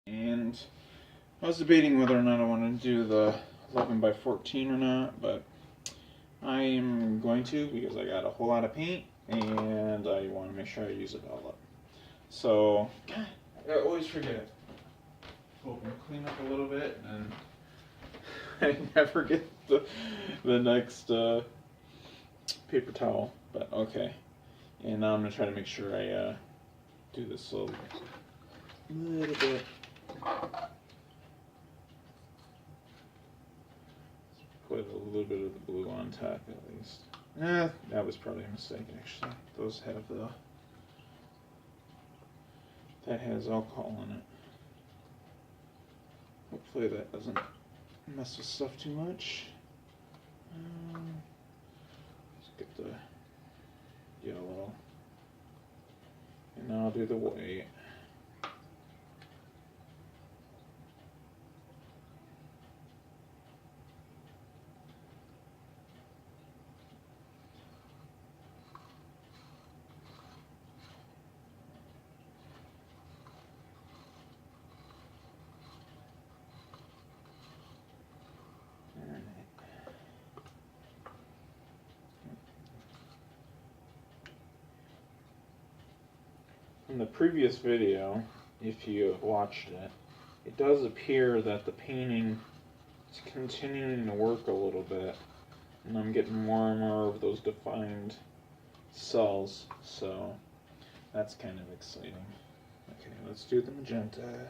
And I was debating whether or not I wanted to do the 11 by 14 or not, but I am going to because I got a whole lot of paint and I want to make sure I use it all up. So, God, I always forget it. Open, clean up a little bit, and I never get the next paper towel. But okay, and now I'm gonna try to make sure I do this slowly, a little bit. Put a little bit of the blue on top at least. That was probably a mistake actually. Those have that has alcohol in it. Hopefully that doesn't mess with stuff too much. Let's get the yellow. And now I'll do the white. In the previous video, if you have watched it, it does appear that the painting is continuing to work a little bit, and I'm getting more and more of those defined cells, so that's kind of exciting. Okay, let's do the magenta.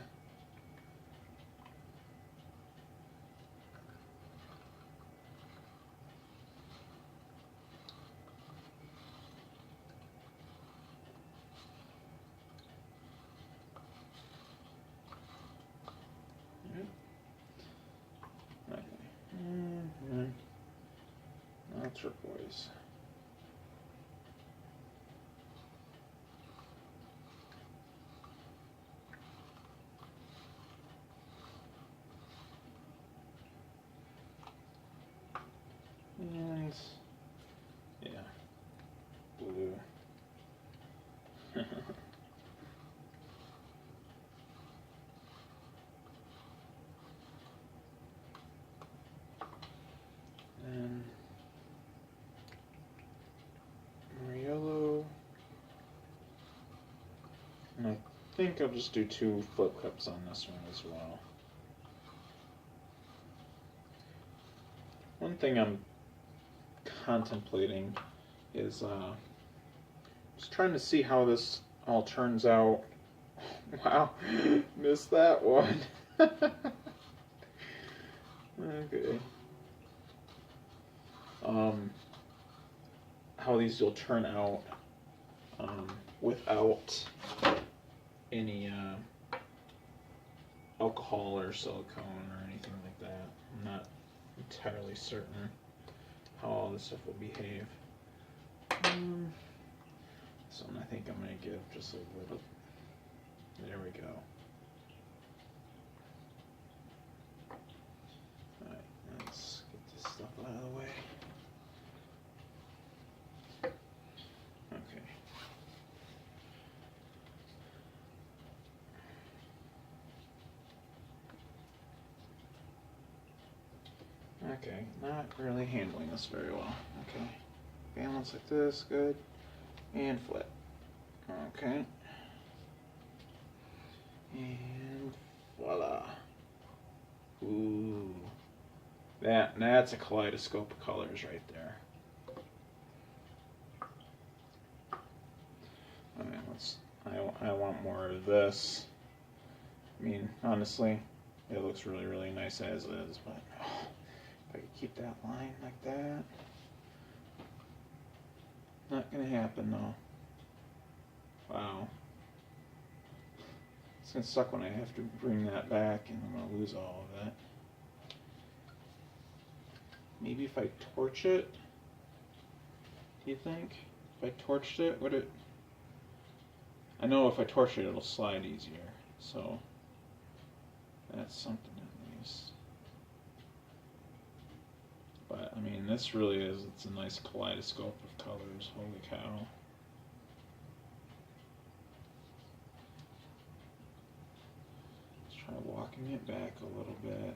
Now turquoise. And yeah, blue. And more yellow. And I think I'll just do 2 flip cups on this one as well. One thing I'm contemplating is just trying to see how this all turns out. Wow, missed that one. Okay. How these will turn out without any alcohol or silicone or anything like that. I'm not entirely certain how all this stuff will behave. So I think I'm going to give just a little. There we go. Alright, let's get this stuff out of the way. Okay. Okay, not really handling this very well. Okay. Balance like this, good. And flip. Okay. And voila. Ooh. That's a kaleidoscope of colors right there. Alright, I want more of this. I mean, honestly, it looks really, really nice as is, but if I could keep that line like that. Not gonna happen though. Wow. It's gonna suck when I have to bring that back and I'm gonna lose all of it. Maybe if I torch it, do you think? If I torched it, would it? I know if I torch it, it'll slide easier, so that's something at least. But, I mean, this really is, it's a nice kaleidoscope of colors, holy cow. Kind of walking it back a little bit.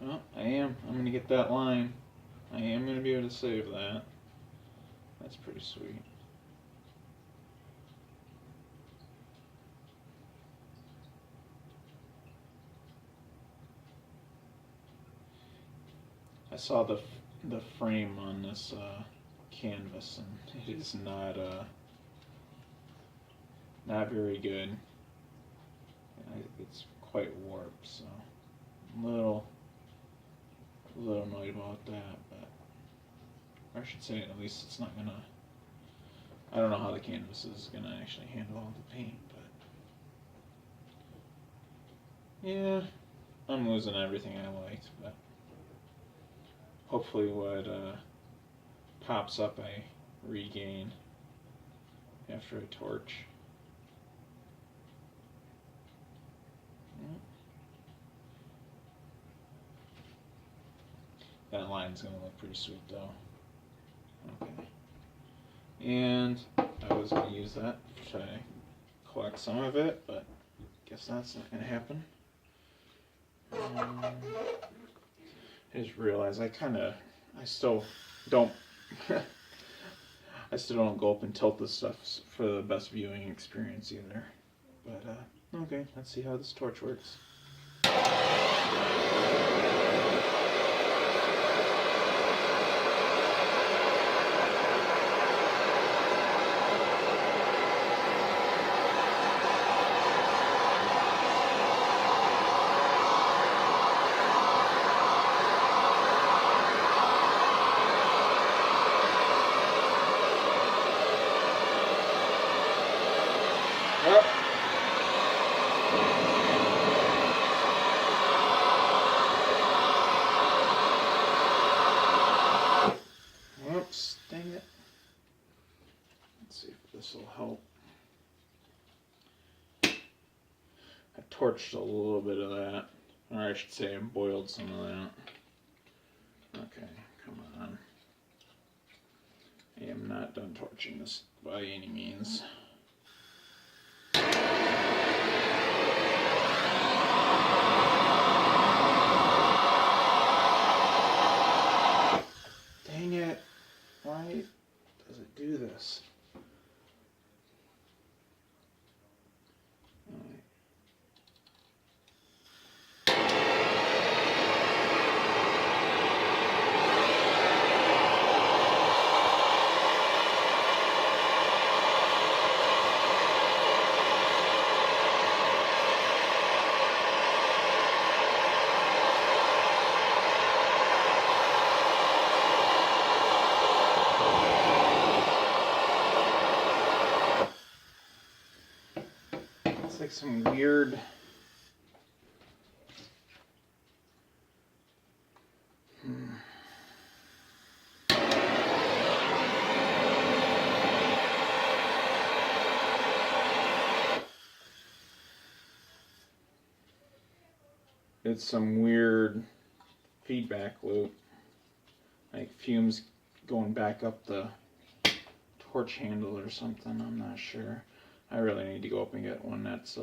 Oh, I'm going to get that line. I am going to be able to save that. That's pretty sweet. I saw the frame on this canvas, and it is not very good. It's quite warped, so I'm a little annoyed about that. But I should say, at least it's not gonna. I don't know how the canvas is gonna actually handle all the paint, but yeah, I'm losing everything I liked, but hopefully what pops up I regain after I torch. That line's going to look pretty sweet though. Okay. And I was going to use that to collect some of it, but guess that's not going to happen. I just realized I still don't I still don't go up and tilt this stuff for the best viewing experience either. But okay, let's see how this torch works. Yep. Whoops, dang it. Let's see if this will help. I torched a little bit of that, or I should say I boiled some of that. Okay, come on. I am not done torching this by any means. Dang it. Why does it do this? It's like some weird it's some weird feedback loop, like fumes going back up the torch handle or something. I'm not sure. I really need to go up and get one that's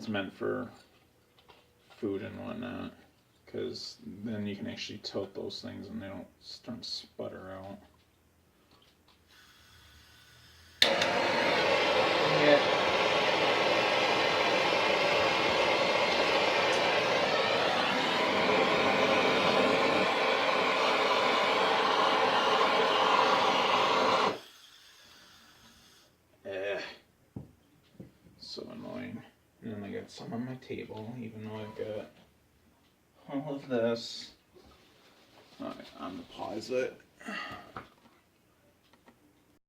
meant for food and whatnot, because then you can actually tilt those things and they don't start to sputter out. Yeah. So annoying. And then I got some on my table, even though I've got all of this. Alright, I'm gonna pause it.